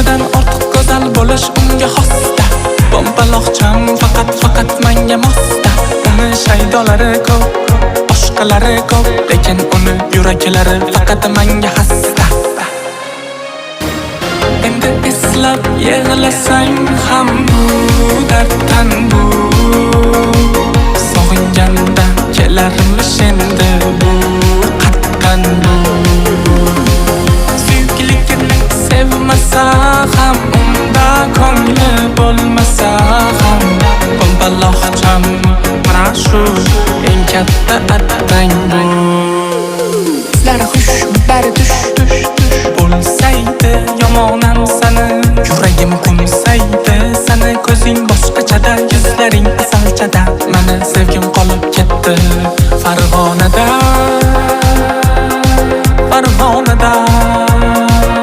O'zidan ortiq go'zal bo'lish unga xosda. Bombaloqcham faqat menga mosda. Uni shaydolari ko'p, boshqalari ko'p, lekin uni yuraklari faqat menga xasta. Endi eslab yig'lasang ham bu darddan bu. Sog'inganda kelarmish endi bu qatdan bu. Suyukligini sevmasa ham, unda ko'ngli bo'lmasa ham, bombaloqcham mana shu eng katta attang bu. Sizlar xush, bari tush bo'lsaydi yomon